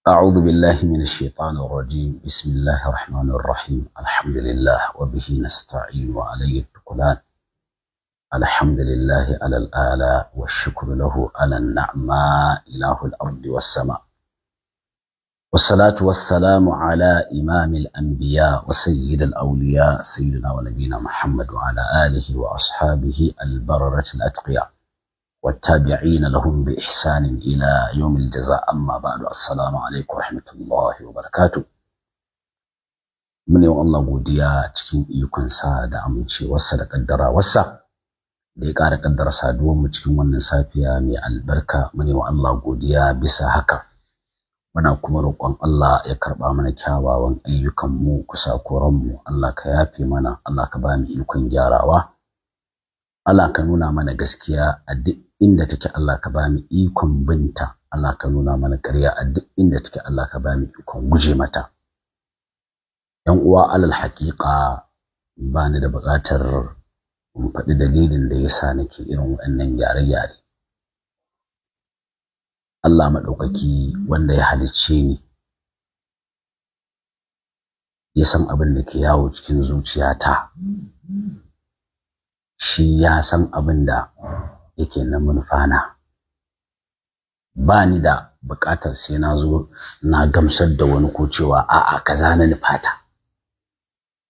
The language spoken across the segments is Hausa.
أعوذ بالله من الشيطان الرجيم. بسم الله الرحمن الرحيم. الحمد لله وبه نستعين وعليه التكلان. الحمد لله على الآلاء والشكر له على النعماء إله الأرض والسماء، والصلاة والسلام على إمام الأنبياء وسيد الأولياء سيدنا ونبينا محمد وعلى آله وأصحابه البررة الأتقياء والتابعين لهم بإحسان إلى يوم الجزاء. أما بعد، السلام عليكم ورحمة الله وبركاته. mune wa Allah godiya cikin ikonsa da amincewarsa da kaddarawarsa da ya ƙara kaddara saduwar mu cikin wannan safiya mai albarka. Mune wa Allah godiya bisa haka, muna kuma roƙon Allah ya karɓa mana kyawawan ayyukan mu, kusakuran mu Allah ka yafe mana, Allah ka ba mu ikon gyarawa, Allah ka nuna mana gaskiya a duk inda take, Allah ka ba mu ikon binta, Allah ka nuna mana ƙarya a duk inda take, Allah ka ba mu ikon guje mata. ‘Yan uwa, alal haƙiƙa ba ni da buƙatar in faɗi dalilin da yasa nake irin waɗannan gyare-gyare. Allah maɗaukaki wanda ya halicce ni ya san abin da ke yawo cikin zuciyata, shi ya san abin da yake na manufana. Ba ni da buƙatar sai na zo na gamsar da wani ko cewa a'a kaza na nufata,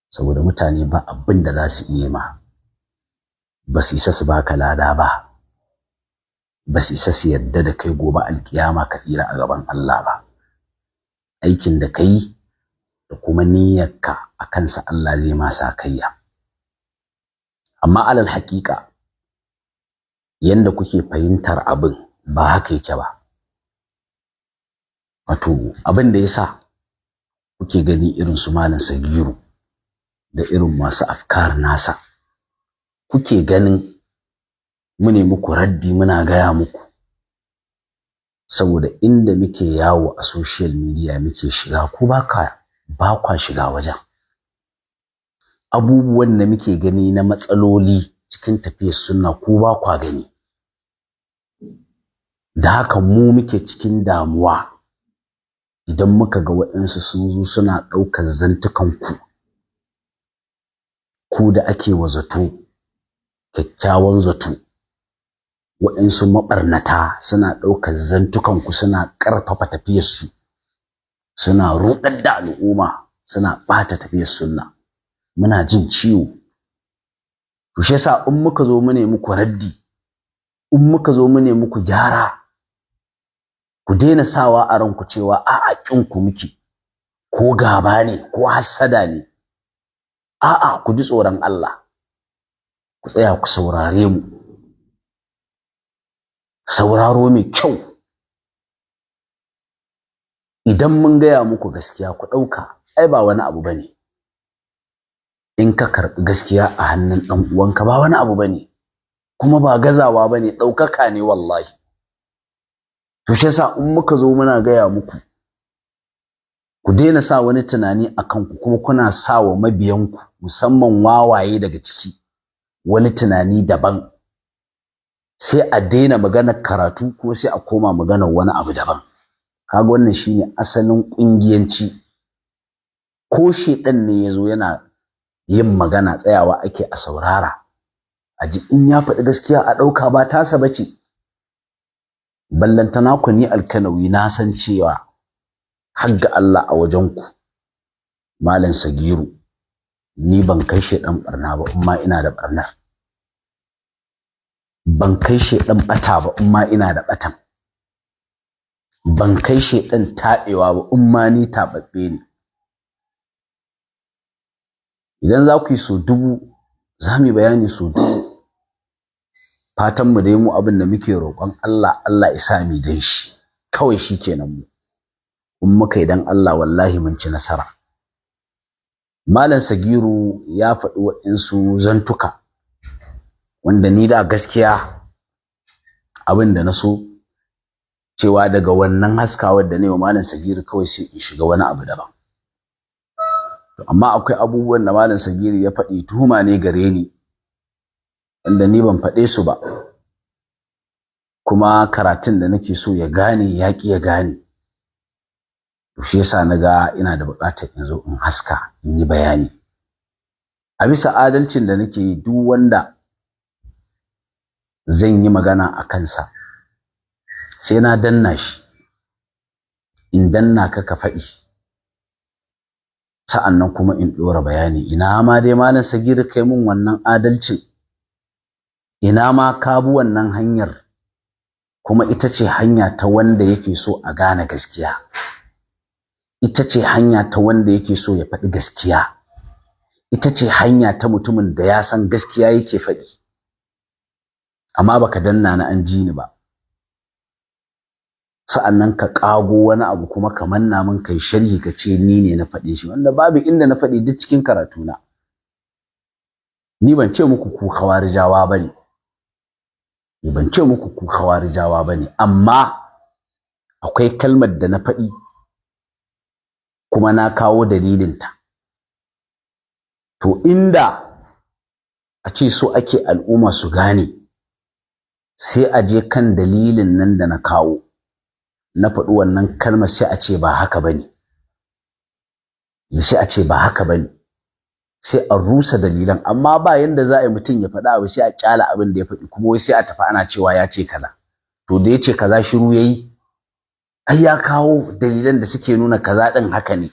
saboda mutane ba abin da za su iya ma. Ba su isa su baka lada ba, ba su isa su yarda da kai gobe alkiyama ka tsira a gaban Allah ba. Aikin da kai da kuma niyyarka a kansa Allah zai ma sakayya. Amma alal haƙiƙa yanda kuke fahimtar abin ba haka yake ba. Wato abin da yasa kuke gani irin su Malam Sagiru da irin masu afkar nasa kuke ganin mune muku raddi, muna gaya muku, saboda inda muke yawo a social media muke shiga, ku ba kwa shiga wajen. Abubuwan da muke gani na matsaloli cikin tafiyar sunna ku ba kwa gani, da haka mu muke cikin damuwa idan muka ga waɗansu sun zo suna ɗaukar zantukan ku da ake wa zato kyakkyawan zato, waɗansu maɓarnata suna ɗaukar zantukanku suna ƙarfafa tafiyarsu, suna ruɗar da al'umma, suna ɓata tafiyar sunna. Muna jin ciwo. To shi yasa in muka zo mu ne muku raddi, in muka zo mu ne muku gyara, ku daina sawa a ranku cewa a'a ƙinku muke, ko gaba ne ko hassada ne. A'a, ku ji tsoron Allah, ku tsaya ku saurare mu sauraro mai kyau. Idan mun gaya muku gaskiya ku ɗauka, ai ba wani abu bane. In ka karɓi gaskiya a hannun ɗan uwanka ba wani abu bane, kuma ba gazawa bane, ɗaukaka ne wallahi. To shi yasa in muka zo muna gaya muku, ku daina sa wani tunani akan ku, kuma kuna sa wa mabiyanku musamman wawaye daga ciki wani tunani daban. Sai a daina maganar karatu ko sai a koma maganar wani abu daban. Kaga wannan shine asalin kungiyanci. Ko shedan ne yazo yana yin magana, tsayawa ake a saurara, a ji in ya faɗi gaskiya a ɗauka ba tasa bace. Ballantana ku ni Alkanawi na san cewa har ga Allah a wajenku Malam Sagiru ni ban kai shedan barna ba, amma ina da barnar. Ban kai shedan bata ba, amma ina da batan. Ban kai shedan tabewa ba, amma ni tababbe ne. Idan za ku yi so dubu, za mu yi bayani so dubu. Fatan mu dai mu abin da muke roƙon Allah, Allah ya sa mu dan shi kawai, shikenan mu. In muka yi dan Allah wallahi mun ci nasara. Malam Sagiru ya faɗi waɗansu zantuka wanda ni da gaskiya abin da na so cewa daga wannan haskawar da ne wa Malam Sagiru kawai sai in shiga wani abu daban. Amma akwai abubuwan da Malam Sagiru ya faɗi tuhuma ne gare ni, wanda ni ban faɗe su ba, kuma karatun da nake so ya gane ya ƙi ya gane. to shi yasa naga ina da buƙatar in zo in haska in yi bayani a bisa adalcin da nake yi. Duk wanda zan yi magana a kansa sai na danna shi, in danna ka faɗi, sa'annan kuma in ɗora bayani. Ina ma dai Malam Sagir kai mun wannan adalcin, ina ma ka bi wannan hanyar, kuma ita ce hanya ta wanda yake so a gane gaskiya, ita ce hanya ta wanda yake so ya faɗi gaskiya, ita ce hanya ta mutumin da ya san gaskiya yake faɗi. Amma baka danna na an ji ni ba, sa'annan ka ƙago wani abu kuma ka manna min kai sharhi ka ce ni ne na faɗe shi, wanda babu inda na faɗi duk cikin karatuna. Ni ban ce muku ku khawarijawa bane, ban ce muku ku khawarijawa bane, amma akwai kalmar da na faɗi kuma na kawo dalilinta. To inda a ce so ake al'umma su gane, sai a je kan dalilin nan da na kawo, na faɗi wannan kalmar, sai a ce ba haka bane, sai a ce ba haka bane, sai a rusa dalilan. Amma ba yanda za a yi mutum ya faɗa abu sai a kyala abin da ya faɗi, kuma wai sai a tafi ana cewa ya ce kaza. To da ya ce kaza shiru yayi, ai ya kawo dalilan da suke nuna kaza ɗin haka ne.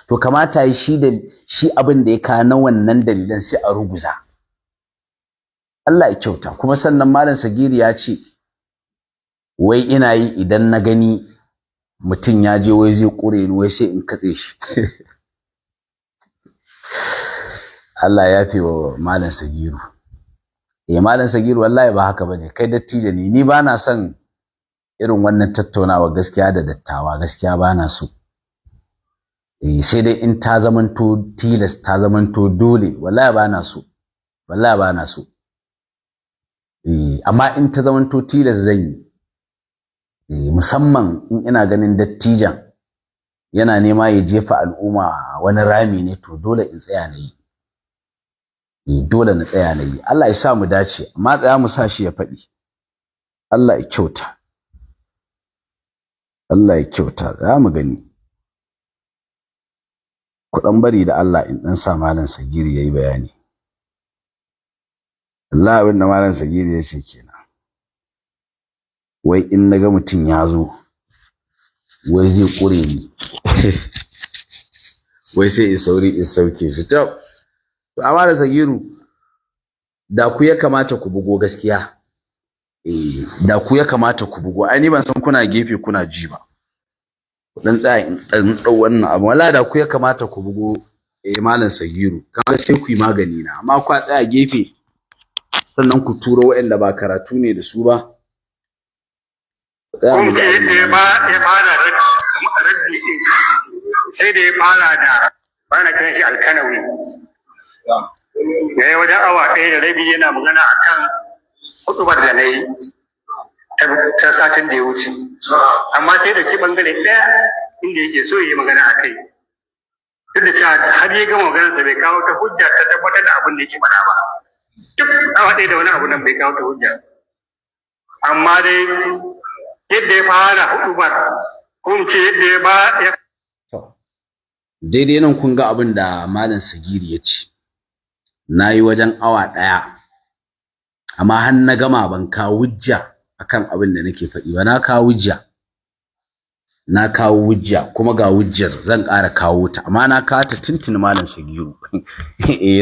To kamata yi shi abin da ya kawo na wannan dalilan sai a ruguza. Allah ya kyauta. Kuma sannan Malam Sagiri ya ce wai ina yi idan na gani mutum ya je wai zai ƙure ni, wai sai in katse shi. Allah ya fi wa Malam Sagiru. Malam Sagiru wallahi ba haka bane, kai dattijo ne. Ni ba na son irin wannan tattaunawa gaskiya da dattawa, gaskiya ba na so. Sai dai in ta zamanto tilas, ta zamanto dole, wallahi ba na so, wallahi ba na so. Amma in ta zamanto tilas zan yi, musamman in ina ganin dattijan yana nema ya jefa al'umma wani rami ne, to dole in tsaya na yi. Dole na tsaya na yi. Allah ya sa mu dace, amma tsaya mu sa shi ya faɗi. Allah ya kyauta, Allah ya kyauta. Za mu gani. Ku ɗan bari da Allah in ɗan sa Malam Sagiri yayi bayani. Allah, abin da Malam Sagiri ya ce kenan, wai in naga mutum ya zo wai zai ƙure ni wai sai in sauri in sauke shi. To amma da Sagiru, da ku ya kamata ku bugo gaskiya. Da ku ya kamata ku bugo. Ai ni ban san kuna gefe kuna ji ba. Ku dan tsaya in dan dau wannan abu. Wallahi da ku ya kamata ku bugo Malam Sagiru. Kaga sai ku yi magani na. Amma ku tsaya gefe sannan ku turo waɗanda ba karatu ne da su ba. Kun ce ya fara raddi sai da ya fara da bana kiran shi Alkanawi. Ya yi wajen awa 1.5 yana magana akan hutubar da na yi ta satin da ya wuce. Amma sai da ki bangare ɗaya inda yake so ya yi magana a kai. Duk da cewa har ya gama maganarsa bai kawo ta hujja ta tabbatar da abin da yake faɗa ba. Duk awa ɗaya da wani abu nan bai kawo ta hujja. Amma dai yadda ya fara hutubar, ko mu ce yadda ya ba ya. Daidai nan kun ga abin da Malam Sagiri ya ce. Na yi wajen awa ɗaya, amma har na gama ban kawo hujja akan abin da nake faɗi ba. Na kawo hujja kuma ga hujjar zan ƙara kawo ta, amma na kawo ta tuntuni Malam Sagiru.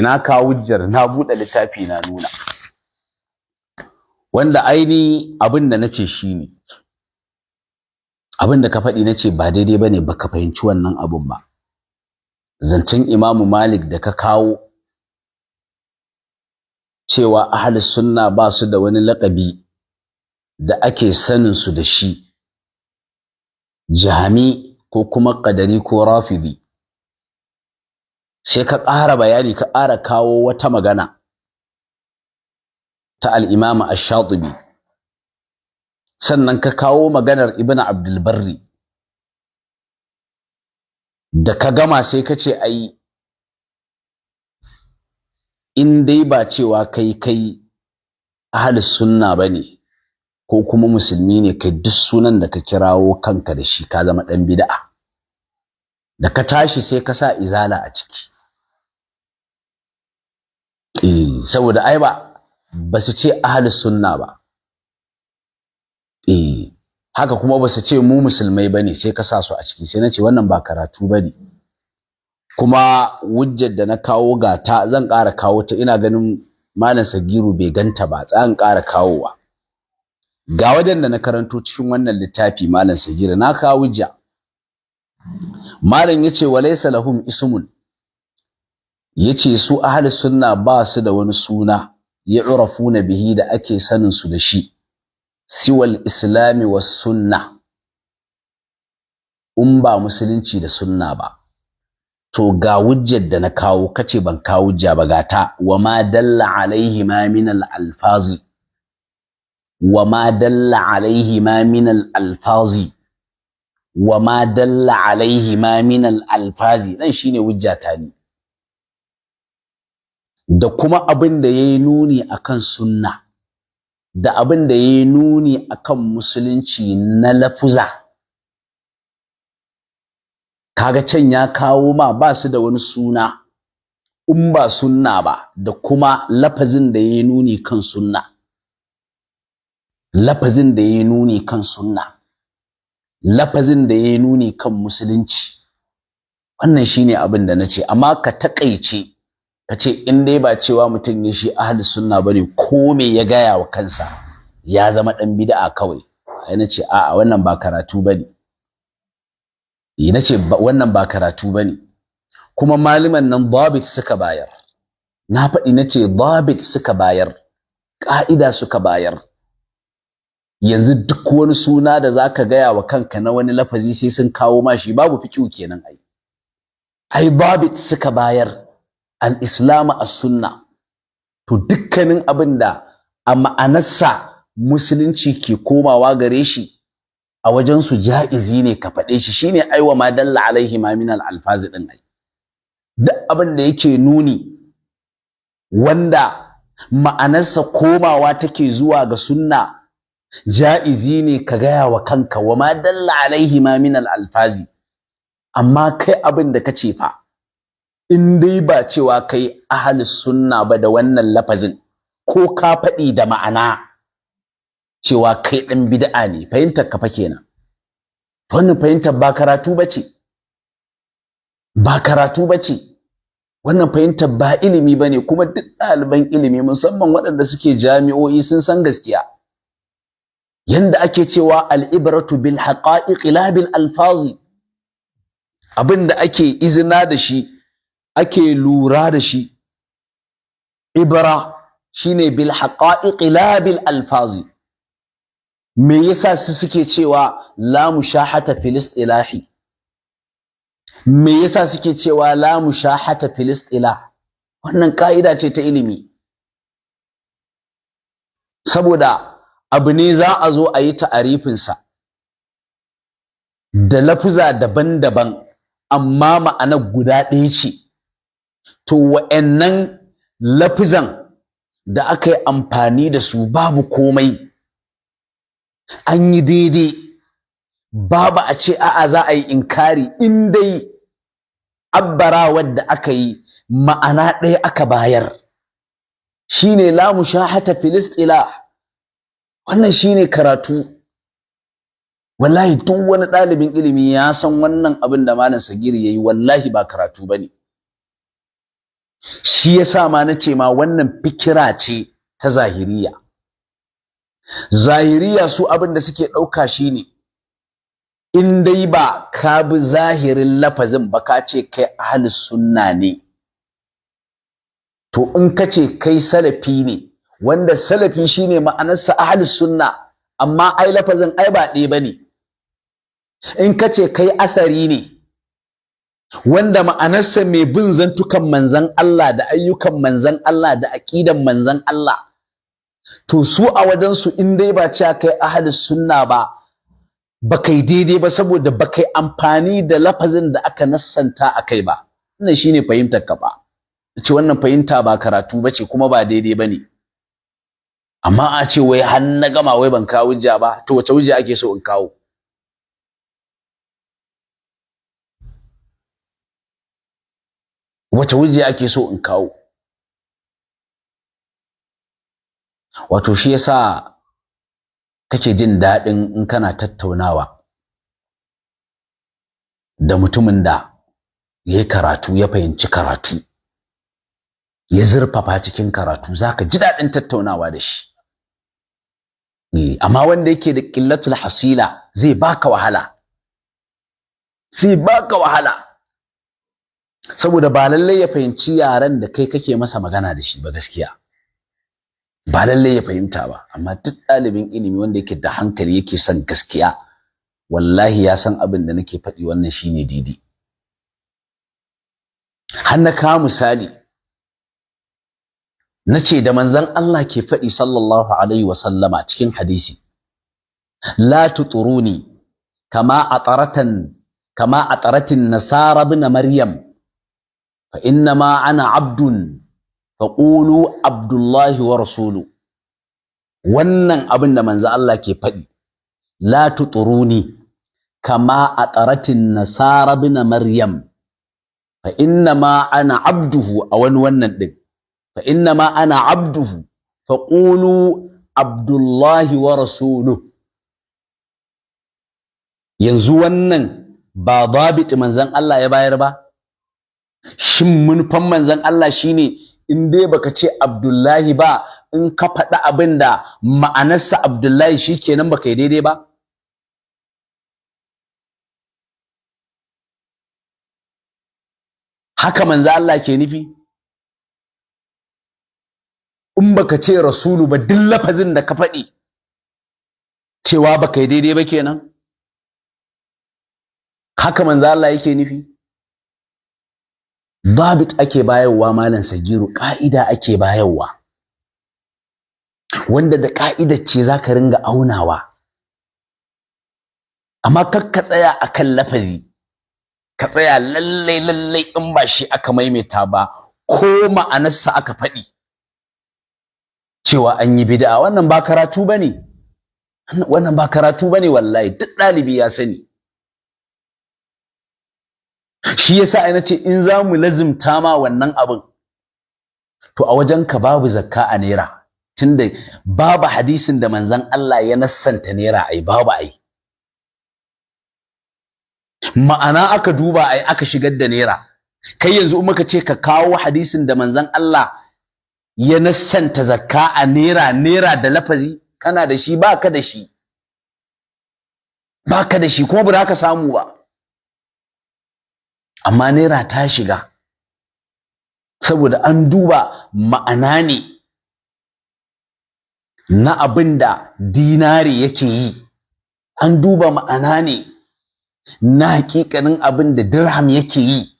Na kawo hujjar, na buɗe littafi na nuna, wanda aini abin da nace shine abin da ka faɗi nace ba daidai bane, baka fahimci wannan abun ba. Zancen Imam Malik da ka kawo cewa ahlus sunna ba su da wani laƙabi da ake sanin su da shi, jahami ko kuma qadari ko rafidi. Sai ka ƙara bayani, ka ƙara kawo wata magana ta al-Imam Ash-Shatibi, sannan ka kawo maganar Ibn Abdul Barri. Da ka gama sai ka ce ai in dai ba cewa kai ahlus sunna bane ko kuma musulmi ne kai, duk sunan da ka kirawo kanka da shi ka zama dan bid'a. da ka tashi sai ka sa izala a ciki saboda ai ba su ce ahlus sunna ba haka kuma ba su ce mu musulmai bane sai ka sa su a ciki sai na ce wannan ba karatu bane kuma hujjar da na kawo gata zan ƙara kawo ta ina ganin malam Sagiru bai ganta ba zan ƙara kawowa ga wajen da na karanto cikin wannan littafi malam Sagiru na kawo hujja malam yace walaysa lahum ismun yace su ahli sunna ba su da wani suna yu'rafuna bihi da ake sanin su da shi siwal islami was sunna ba musulunci da sunna ba to ga hujjar da na kawo kace ban kawo hujja ba gata wa ma dalla alaihi ma min al alfazi wa ma dalla alaihi ma min al alfazi wa ma dalla alaihi ma min al alfazi dan shine hujjata ni da kuma abin da yayi nuni akan sunna da abin da yayi nuni akan musulunci na lafuza kaga can ya kawo ma ba su da wani suna ba sunna ba da kuma lafazin da yayi nuni kan sunna lafazin da yayi nuni kan sunna lafazin da yayi nuni kan musulunci wannan shine abin da nace amma ka takeice kace in dai ba cewa mutum ne shi ahli sunna bane ko me ya gaya wa kansa ya zama dan bid'a kawai ai nace a'a wannan ba karatu bane nace wannan ba karatu bane kuma malaman nan dabit suka bayar na faɗi nace dabit suka bayar ka'ida suka bayar yanzu duk wani suna da zaka gaya wa kanka na wani lafazi sai sun kawo mashi babu fiqhu kenan ai dabit suka bayar al-islam as-sunna to dukkanin abinda a ma'anarsa musulunci ke komawa gare shi a wajen su jaizi ne ka faɗe shi shine aiwa ma dalla alaihi ma min al-alfazi din ai duk abin da yake nuni wanda ma'anarsa komawa take zuwa ga sunna jaizi ne ka gaya wa kanka wa ma dalla alaihi ma min al-alfazi amma kai abin da kace fa in dai ba cewa kai ahlus sunna ba da wannan lafazin ko ka faɗi da ma'ana cewa kai ɗan bid'a ne fahimtar ka fa kenan wannan fahimtar ba karatu bace ba karatu bace wannan fahimtar ba ilimi bane kuma duk ɗaliban ilimi musamman waɗanda suke jami'o'i sun san gaskiya yanda ake cewa al-ibratu bil haqa'iq la bil alfazi abinda ake izina da shi ake lura da shi ibra shine bil haqa'iq la bil alfazi me yasa su suke cewa la mushahata fil istilahi me yasa suke cewa la mushahata fil istilah wannan kaida ce ta ilimi saboda abu ne za a zo a yi ta'arifin sa da lafuza daban-daban amma ma'anar guda ɗaya ce to wa'annan lafuzan da aka yi amfani da su babu komai an yi daidai babu a ce a'a za a yi inkari in dai abbarawar da aka yi ma'ana ɗaya aka bayar shine la mushahata fil istilah wannan shine karatu wallahi duk wani ɗalibin ilimi ya san wannan abin da malam Sagiri yayi wallahi ba karatu bane shi yasa ma nace ma wannan fikira ce ta zahiriya zahiriya su abin da suke ɗauka shine in dai ba ka bi zahirin lafazin ba ka ce kai ahlus sunna ne to in ka ce kai salafi ne wanda salafi shine ma'anarsa ahlus sunna amma ai lafazin ai ba ɗaya bane in ka ce kai athari ne wanda ma'anarsa mai bin zantukan manzon Allah da ayyukan manzon Allah da aqidan manzon Allah to su a wajen su in dai ba cewa kai ahlus sunna ba kai daidai ba saboda kai amfani da lafazin da aka nassanta akai ba wannan shine fahimtar ka ba ce wannan fahimta ba karatu bace kuma ba daidai bane amma a ce wai har na gama wai ban kawo hujja ba to wace hujja ake so in kawo wace hujja ake so in kawo? Wato shi yasa kake jin daɗin in kana tattaunawa da mutumin da ya yi karatu, ya fahimci karatu, ya zurfafa cikin karatu, zaka ji daɗin tattaunawa da shi. Amma wanda yake da ƙillatul hasila zai baka wahala. Saboda ba lallai ya fahimci yaren da kai kake masa magana da shi ba gaskiya. Ba lallai ya fahimta ba, amma duk ɗalibin ilimi wanda yake da hankali yake son gaskiya, wallahi ya san abin da nake faɗi wannan shine daidai. Har na kawo misali, nace da manzon Allah ke faɗi sallallahu alaihi wa sallama cikin hadisi, la tuturuni kama ataratin nasara ibn maryam fa innama ana abdun faqulu abdullahi wa rasulu. Wannan abin da manzon Allah ke faɗi, la tuturuni kama ataratin nasara ibn maryam fa innama ana abduhu, a wani wannan din fa innama ana abduhu faqulu abdullahi wa rasuluhu. Yanzu wannan ba dabit manzon Allah ya bayar ba? Shin munfan manzon Allah shine in dai baka ce abdullahi ba, in ka faɗi abin da ma'anarsa abdullahi shikenan baka yi daidai ba? Haka manzo Allah ke nufi? In baka ce rasulu ba, duk lafazin da ka faɗi cewa baka yi daidai ba kenan? Haka manzo Allah yake nufi? Babit ake bayarwa malam Sagiru, ƙa'ida ake bayarwa, wanda da ƙa'idar ce zaka ringa aunawa. Amma kar ka tsaya akan lafazi, ka tsaya lallai in ba shi aka maimaita ba, ko ma'anarsa aka faɗi cewa an yi bid'a, wannan ba karatu bane. Wannan ba karatu bane wallahi, duk ɗalibi ya sani. Shi yasa ai nace in za mu lazimta ma wannan abin, to a wajenka babu zakka a naira, tunda babu hadisin da manzon Allah ya nassanta naira ai, babu ai. Ma'ana aka duba ai aka shigar da naira. Kai yanzu in muka ce ka kawo hadisin da manzon Allah ya nassanta zakka a naira da lafazi, kana da shi? Baka da shi. Baka da shi kuma ba za ka samu ba. Amma naira ta shiga saboda an duba ma'ana ne na abin da dinari yake yi, an duba ma'ana ne na hakikanin abin da dirham yake yi.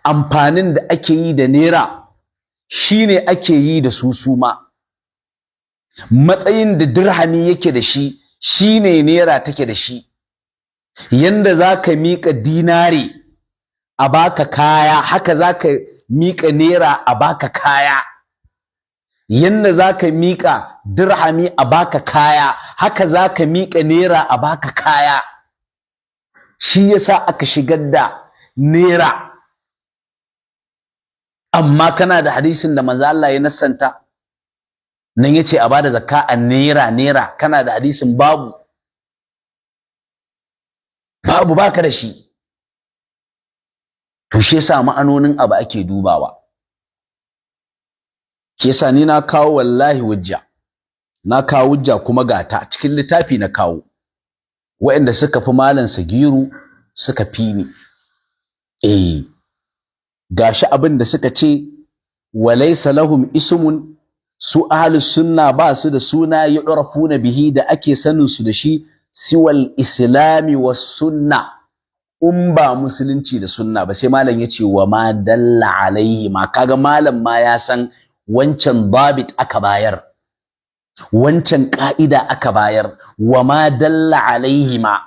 Amfanin da ake yi da naira shine ake yi da suma. Matsayin da dirhami yake da shi shine naira take da shi. Yanda zaka miƙa dinari a baka kaya, haka zaka miƙa naira a baka kaya. Yanda zaka miƙa dirhami a baka kaya, haka zaka miƙa naira a baka kaya. Shi yasa aka shigar da naira. Amma kana da hadisin da manzo Allah ya nassanta nan yace a bada zakka a naira, kana da hadisin? Babu, baka da shi. To shi yasa ma'anonin abu ake dubawa. Shi yasa ni na kawo wallahi hujja, na kawo hujja kuma gata cikin littafi na kawo, waɗanda suka fi malam Sagiru suka fi ni. Gashi abin da suka ce, walaysa lahum ismun, su ahlus sunna ba su da suna yu'rafuna bihi da ake sanin su da shi, siwal islami was sunna, ba musulunci da sunna ba. Sai malam yace wa ma dalla alaihi ma. Kaga malam ma ya san wancan babit aka bayar, wancan ka'ida aka bayar. Wa ma dalla alaihi ma,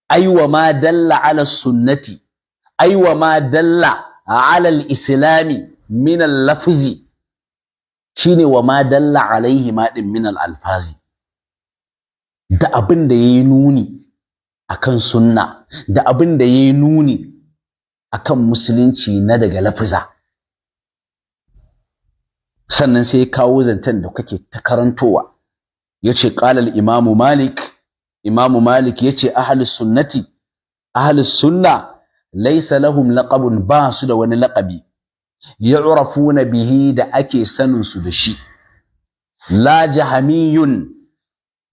ai wa ma dalla ala sunnati, ai wa ma dalla ala al-islami min al-lafzi, shine wa ma dalla alaihi ma din min al-alfazi. Da abin da yayi nuni akan sunna, da abin da yayi nuni akan musulunci na daga lafiza. Sannan sai ya kawo zantan da kake ta karantowa. Yace qala al-Imam Malik, Imam Malik yace ahlus sunnati, ahlus sunna laysa lahum laqabun, ba su da wani laqabi yu'rafuna bihi da ake sanin su da shi. La jahamiyun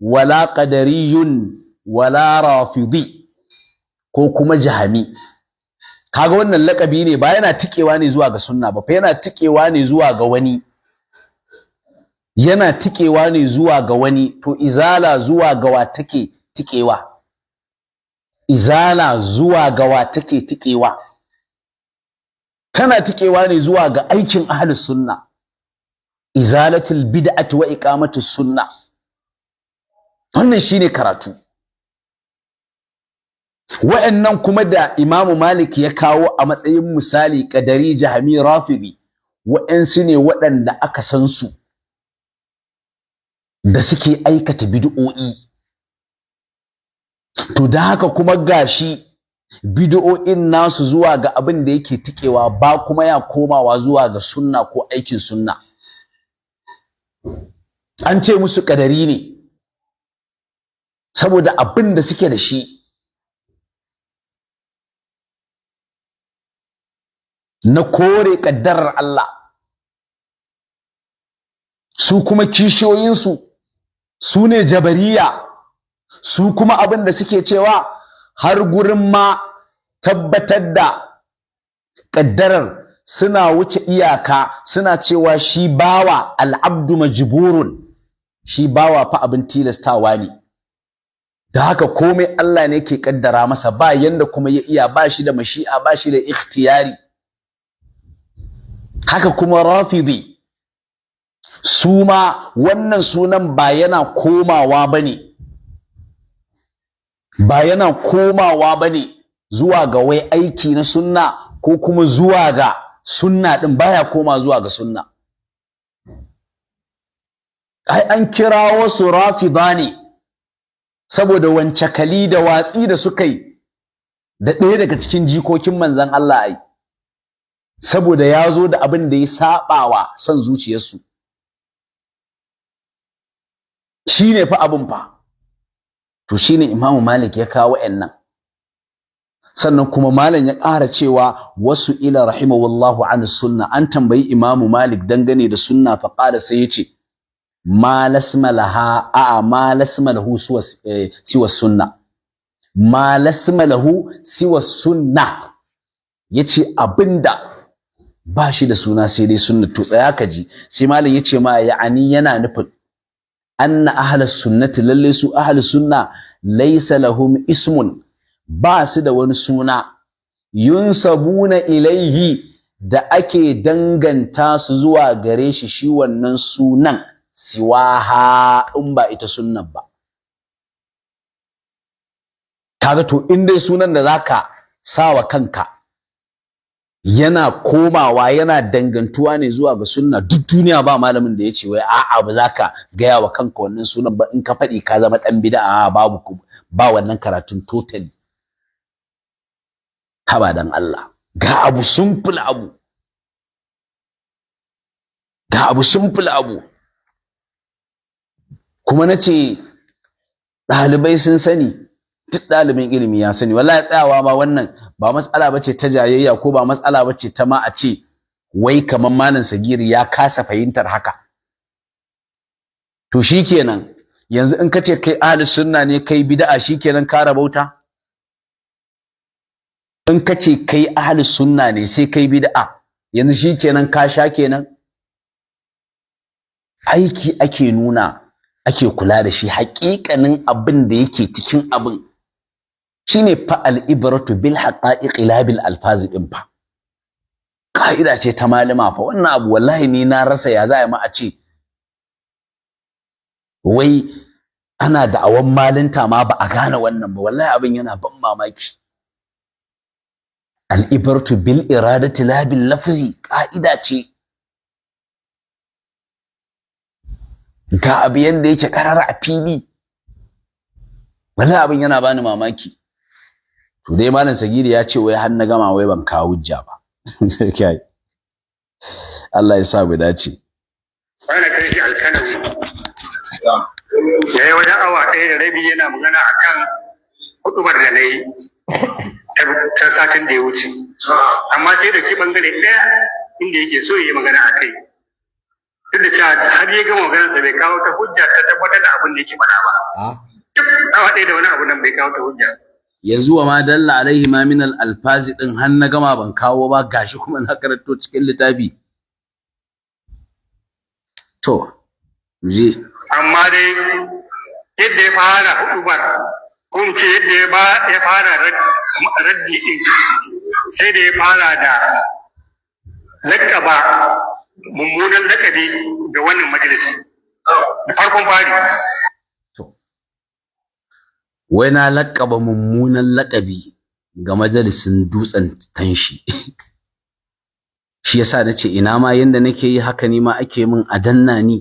wala qadariyun wala rafidi, ko kuma jahami. Kaga wannan laqabi ne, ba yana tikewa ne zuwa ga sunna ba fa, yana tikewa ne zuwa ga wani, yana tikewa ne zuwa ga wani. To izala zuwa ga wa take tikewa? Izala zuwa ga wa take tikewa? Tana tikewa ne zuwa ga aikin ahlus sunna, izalatul bid'ati wa iqamatus sunna. Wannan shine karatu. Wa'annan kuma da Imam Malik ya kawo a matsayin misali, qadari, jahmi, rafidi, wa'ansu ne waɗanda aka san su da suke aikata bid'o'i. To da haka kuma gashi bid'o'in nasu zuwa ga abin da yake tikewa, ba kuma ya komawa zuwa ga sunna ko aikin sunna. An ce musu kadari ne saboda abin da suke da shi na kore kaddarar Allah. Su kuma kishiyoyinsu su ne jabariya. Su kuma abin da suke cewa har gurin ma tabbatar da kaddarar suna wuce iyaka, suna cewa shi bawa al'abdu majburun, shi bawa fa abin tilastawa ne, da haka komai Allah ne ke kaddara masa, ba yanda kuma ya iya, ba shi da mashi'a, ba shi da ikhtiyari. Haka kuma rafidi, su ma wannan sunan ba yana komawa bane, ba yana komawa bane zuwa ga wai aiki na sunna ko kuma zuwa ga sunna din, baya koma zuwa ga sunna. Ai an kira wasu rafida ne saboda wancakali da watsi da suka yi da ɗaya daga cikin jikokin manzon Allah, ai saboda ya zo da abin da ya saɓawa son zuciyarsu. Shine fa abin fa. To shine Imam Malik ya kawo wa'annan. Sannan kuma malam ya ƙara cewa wasu ila rahimahullahu an sunna, an tambayi Imam Malik dangane da sunna, fa qala, sai yace ma lasma laha, ma lasma lahu siwa sunna, ma lasma lahu siwa sunna, yace abinda ba shi da suna sai dai sunna. To tsaya ka ji, sai malam yace ma ya'ani yana nufin anna ahlus sunnati, lalle su ahlus sunna laysa lahum ismun, ba su da wani suna yunsabuna ilaihi da ake danganta su zuwa gare shi, shi wannan sunan siwaha, in ba ita sunnan ba. Kaga to in dai sunan da zaka sawa kanka yana komawa, yana dangantuwa ne zuwa ga sunna, duk duniya ba malamin da yace wai a'a ba zaka gaya wa kanka wannan sunan ba, in ka faɗi ka zama ɗan bid'a. Babu, ba wannan karatun totally. Haba dan Allah, ga abu simple abu, ga abu simple abu, kuma nace ɗalibai sun sani, duk ɗalibin ilimi ya sani. Wallahi tsayawa ma wannan ba matsala bace ta jayayya, ko ba matsala bace ta ma a ce wai kaman malam Sagiri ya kasa fahimtar haka. To shikenan yanzu in kace kai ahlus sunna ne, kai bid'a, shikenan ka rabauta? In kace kai ahlus sunna ne sai kai bid'a, yanzu shikenan ka sha kenan? Aiki ake nuna, ake kula da shi, haƙiƙanin abin da yake cikin abin. Shine fa al-ibratu bil haqa'iq la bil alfazi din fa. Ka'ida ce ta malama fa wannan abu. Wallahi ni na rasa ya za ma a ce wai ana da'awan malinta ma ba a gane wannan ba. Wallahi abin yana ban mamaki. Al-ibratu bil iradati la bil lafzi, ka'ida ce. Ga abu yanda yake karara a fili, wallahi abin yana bani mamaki. to dai malam Sagiri ya ce wai har na gama wai ban kawo hujja ba kai Allah ya sa mu dace wani kai shi alkanawi yayi wajen awa 1.5 yana magana akan hudubar da nayi ta satin da ya wuce amma sai da ki bangare daya inda yake so yayi magana akai duk da cewa har ya gama maganar sa bai kawo ta hujja ta tabbatar da abin da yake faɗa ba awa ɗaya da wani abu nan bai kawo ta hujja yanzu wa ma dalla alaihi ma min al alfazi din har na gama ban kawo ba gashi kuma na karanto cikin littafi to je amma dai yadda ya fara hudubar ko mu ce yadda ya fara raddi din sai da ya fara da lakaba mummunan lakabi ga wannan majalisi da farkon fari wai na lakaba mummunan lakabi ga majalisin dutsen tanshi shi yasa nace ina ma yanda nake yi haka ni ma ake min a danna ni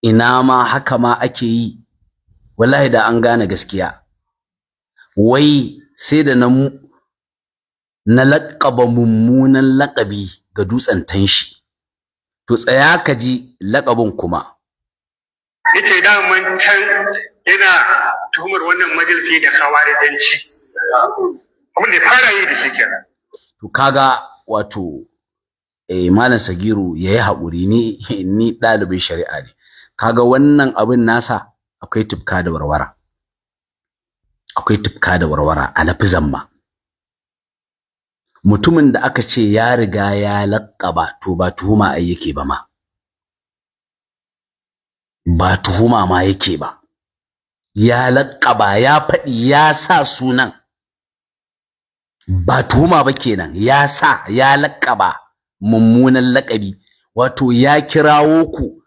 ina ma haka ma ake yi wallahi da an gane gaskiya wai sai da na lakaba mummunan lakabi ga dutsen tanshi to tsaya ka ji lakabin kuma yace da man can yana tuhumar wannan majalisi da khawarizanci abin da fara yi da shi kenan to kaga wato malam Sagiru yayi haƙuri ni ɗalibin shari'a ne kaga wannan abin nasa akwai tufka da warwara a lafizan ma mutumin da aka ce ya riga ya laƙaba to ba tuhuma ai yake ba ma ba tuhuma ma yake ba ya laƙaba ya faɗi ya sa sunan ba tuhuma ba kenan ya sa ya laƙaba mummunan laƙabi wato ya kirawo ku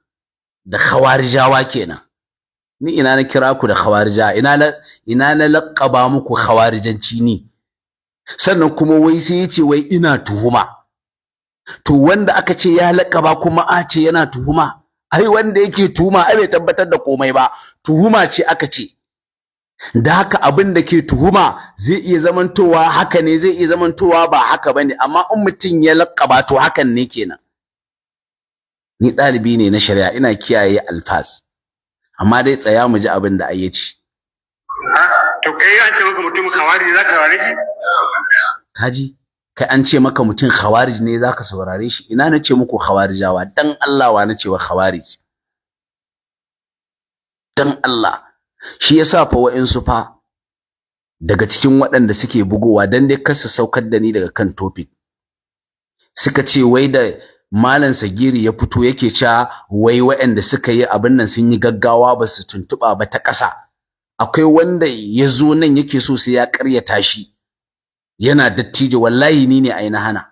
da khawarijawa kenan ni ina na kira ku da khawarija ina na laƙaba muku khawarijanci ni sannan kuma wai sai yace wai ina tuhuma to wanda aka ce ya laƙaba kuma a ce yana tuhuma ai wanda yake tuhuma ai bai tabbatar da komai ba tuhuma ce aka ce da haka abin da ke tuhuma zai iya zamantowa haka ne zai iya zamantowa ba haka bane amma in mutum ya laƙaba to hakan ne kenan ni ɗalibi ne na shari'a ina kiyaye alfaz amma dai tsaya mu ji abin da ai yace to kai an ce maka mutum khawari za ka saurare shi kaji kai an ce maka mutum khawarij ne zaka saurare shi ina nace muku khawarijawa dan Allah wa nace wa khawarij dan Allah shi yasa fa wa'insu fa daga cikin waɗanda suke bugowa dan dai kar su saukar da ni daga kan topic suka ce wai da malam Sagiri ya fito yake cewa wai waɗanda suka yi abin nan sun yi gaggawa ba su tuntuɓa ba ta ƙasa akwai wanda ya zo nan yake so sai ya ƙaryata shi yana dattijo wallahi ni ne ai na hana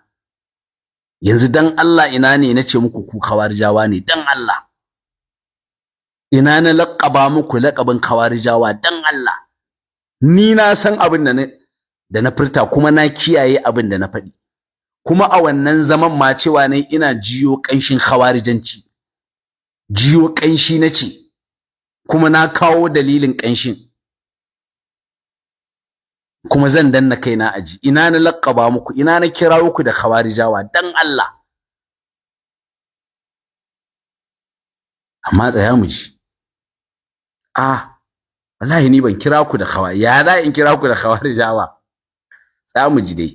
yanzu dan Allah ina ne nace muku ku kawarijawa ne dan Allah ina na laqaba muku laqabin kawarijawa dan Allah ni na san abin da na furta kuma na kiyaye abin da na faɗi kuma a wannan zaman ma cewa ne ina jiyo ƙanshin khawarijanci jiyo ƙanshi nace kuma na kawo dalilin ƙanshin kuma zan danna kaina aji ina na laqaba muku ina na kirawo ku da khawarijawa dan Allah amma tsaya mu ji wallahi ni ban kira ku da ya za in kira ku da khawarijawa tsaya mu ji dai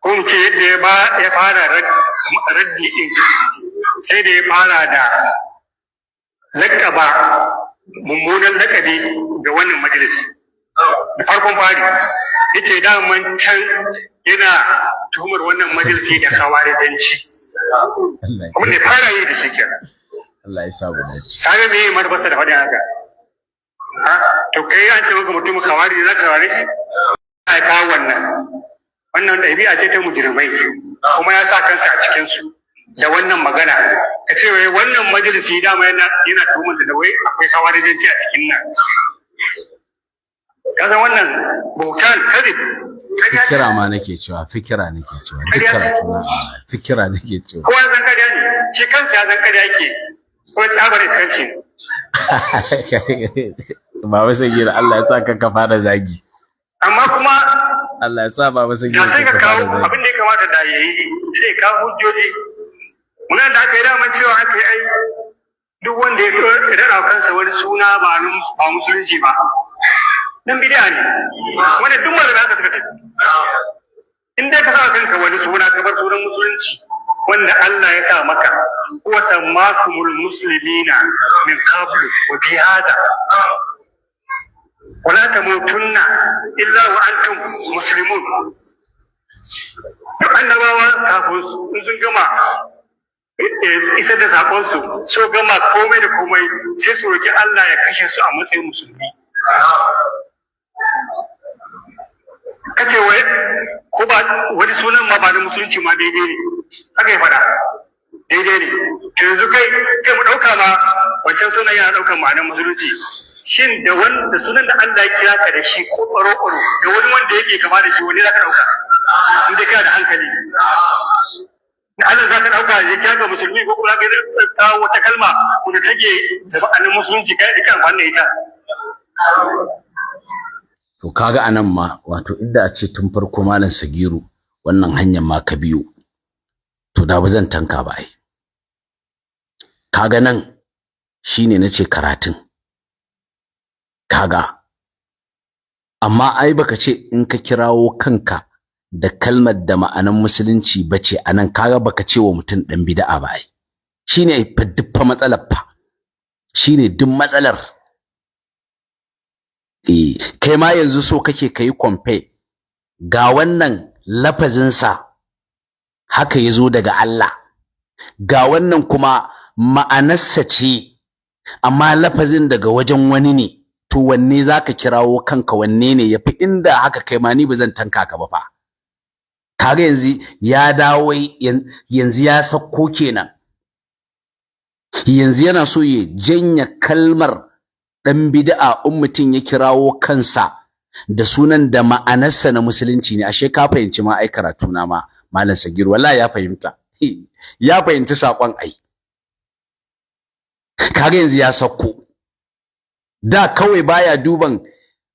ko mu ce yadda ya fara raddi din sai da ya fara da lakaba mummunan lakabi ga wannan majalisi da farkon fari yace da man can yana tuhumar wannan majalisi da khawarizanci abin da fara yi da shi kenan Allah ya sa mu dace sai me yi marbasa da fadin haka to kai an ce maka mutum khawari za ka saurare shi ai ka wannan ɗabi'a ce ta mujrimai kuma ya sa kansa a cikin su da wannan magana ka ce wai wannan majalisi dama yana tuhumar da wai akwai khawarijanci a cikin nan kaza wannan bautan kadib fikira ma nake cewa fikira nake cewa dukkan tuna fikira nake cewa kowa zan kariya ne shi kansa ya zan kariya yake ko tsabar iskanci ba wai sai gira Allah ya saka ka fara zagi amma kuma Allah ya sa Baba Sagir sai ka kawo abin da ya kamata da yayi sai ka hujjoji muna da aka yi daman cewa aka yi ai duk wanda ya rada kansa wani suna ba musulunci ba dan bid'a ne wanda duk wanda aka saka tafi in dai ka sa kanka wani suna ka bar sunan musulunci wanda Allah ya sa maka huwa sammakumul muslimina min qablu wa fi hada wala tamutunna illa wa antum muslimun duk annabawa kafin sun gama isar da saƙonsu so gama komai da komai sai su roƙi Allah ya kashe su a matsayin musulmi. Kace wai ko ba wani sunan ma ba da musulunci ma daidai ne haka ya faɗa daidai ne to yanzu kai mu ɗauka ma wancan sunan yana ɗaukar ma'anar musulunci shin da sunan da Allah ya kira ka da shi ko ɓaro-ɓaro da wani wanda yake kama da shi wani za ka ɗauka in dai kana da hankali. Allah za ka ɗauka ya kira ga musulmi ko kuma ka kawo wata kalma wanda take da ma'anar musulunci kai da kan wannan ita. To kaga anan ma wato inda a ce tun farko Malam Sagiru wannan hanyar ma ka biyo to da ba zan tanka ba ai. Kaga nan shine nace karatun. Kaga amma ai baka ce in ka kirawo kanka da kalmar da ma'anan musulunci bace anan kaga baka ce wa mutum dan bid'a ba ai shine fa duk matsalar fa shine duk matsalar kai ma yanzu so kake kai compare ga wannan lafazin sa haka yazo daga Allah ga wannan kuma ma'anarsa ce amma lafazin daga wajen wani ne to wanne zaka kirawo kanka wanne ne yafi inda haka kai ma ni bazan tanka ka ba fa kaga yanzu ya dawo yanzu ya sako kenan yanzu yana so ya janya kalmar dan bid'a mutum ya kirawo kansa da sunan da ma'anarsa na musulunci ne ashe ka fahimci ma ai karatu na ma Malam Sagir wallahi ya fahimta ya fahimci sakon ai kaga yanzu ya sako da kawai baya duban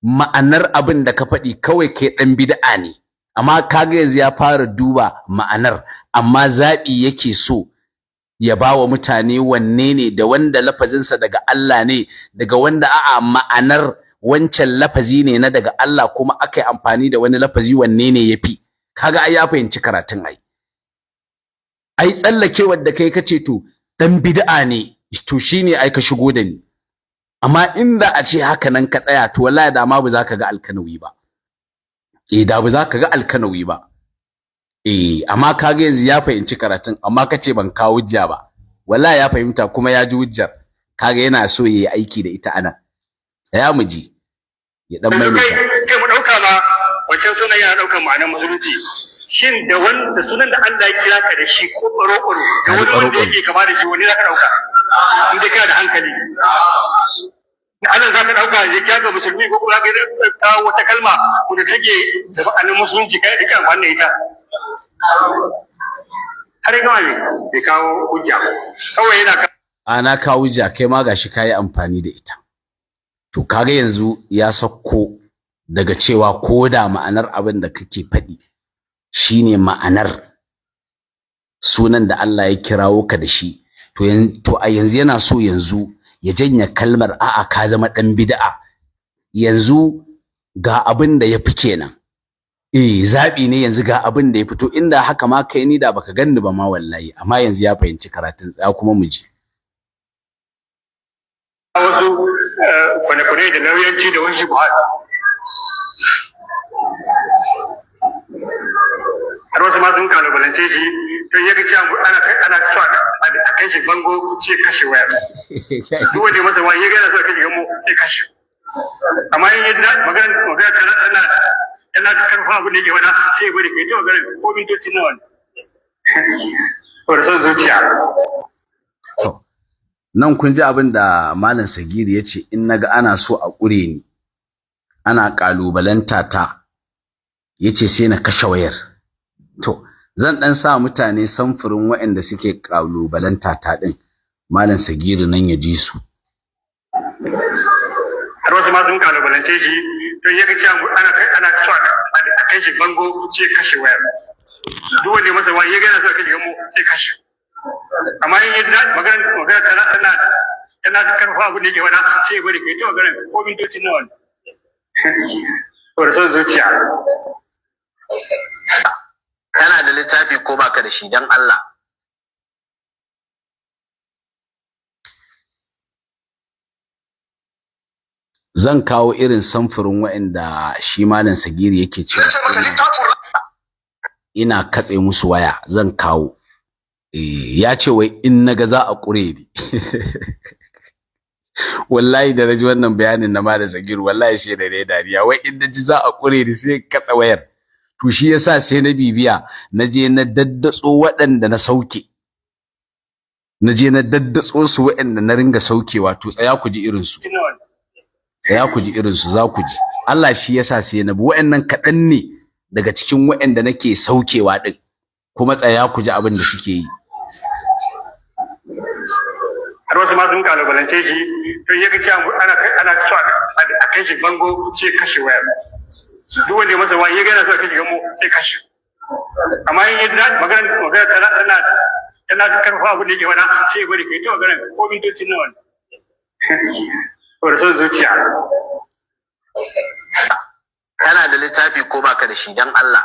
ma'anar abin da ka faɗi kawai kai dan bid'a ne amma kaga yanzu ya fara duba ma'anar amma zabi yake so ya bawa mutane wanne ne da wanda lafazinsa daga Allah ne daga wanda a'a ma'anar wancan lafazi ne na daga Allah kuma akai amfani da wani lafazi wanne ne yafi kaga ai ya fahimci karatun ai tsallakewar da kai kace to dan bid'a ne to shine ai ka shigo da ni amma inda a ce haka nan ka tsaya to wallahi da ma ba za ka ga alkanawi ba da ba za ka ga alkanawi ba amma kaga yanzu ya fahimci karatun amma kace ban kawo hujja ba wallahi ya fahimta kuma ya ji hujjar kaga yana so yayi aiki da ita ana tsaya mu ji ya dan mai kai mu dauka ma wancan sunan yana daukar ma'anar musulunci shin da sunan da Allah ya kira ka da shi ko ɓaro-ɓaro da wani wanda yake kama da shi wani za ka dauka in dai kana da hankali Allah za ka dauka ya kira ga musulmi ko kuma ka kawo wata kalma wanda take da ma'anar musulunci kai da kan wannan ita har gama bai kawo hujja kawai yana ana kawo hujja kai ma gashi kai amfani da ita to kaga yanzu ya sako daga cewa koda ma'anar abin da kake faɗi shine ma'anar sunan da Allah ya kirawo ka da shi to a yanzu yana so yanzu ya janya kalmar a'a ka zama dan bid'a yanzu ga abin da yafi kenan zabi ne yanzu ga abin da ya fito inda haka ma kai ni da baka ganni ba ma wallahi amma yanzu ya fahimci karatun tsaya kuma mu ji wasu kwane-kwane da lauyanci da wani shubuhat har wasu ma sun kalubalance shi to ya ga cewa ana so a kai shi bango ce kashe waya duk wanda masa wani ya ga yana so a kai shi gamo sai kashe amma in ya magana yana da karfa abin da yake wada sai bari kai ta magana ko mintoci nawa ne ko da son zuciya nan kun ji abin da Malam Sagiri ya ce in naga ana so a ƙure ni ana ƙalubalanta ta ya ce sai na kashe wayar to zan ɗan sa mutane samfurin waɗanda suke ƙalubalanta ta ɗin Malam Sagiri nan ya ji su har wasu ma sun ƙalubalance shi to ya ga cewa ana so a kai shi bango sai kashe wayar duk wanda masa wani ya ga yana so a kai shi bango sai kashe amma in ya magana tana karfa abu da yake wada sai bari kai ta magana ko mintocin nawa ne to da son zuciya kana da littafi ko baka da shi dan Allah zan kawo irin samfurin waɗanda shi malam Sagiri yake cewa ina katse musu waya zan kawo ya ce wai in naga za a kure ni wallahi da naji wannan bayanin na malam Sagiri wallahi sai da dai dariya wai in naji za a kure ni sai katsa wayar to shi yasa sai na bibiya naje na daddatso waɗanda na sauke naje na daddatso su waɗanda na ringa saukewa to tsaya ku ji irin su tsaya ku ji irin su za ku ji Allah shi yasa sai na bi waɗannan kaɗan ne daga cikin waɗanda nake saukewa din kuma tsaya ku ji abin da suke yi har wasu ma sun kalubalance shi to ya ga cewa ana so a kai shi bango sai kashe wayar duk wanda masa wani ya ga yana so a kai shi bango sai kashe amma in ya magana tana karfa abu da yake wada sai bari kai ta magana ko mintocin nawa ne to da son zuciya kana da littafi ko baka da shi dan Allah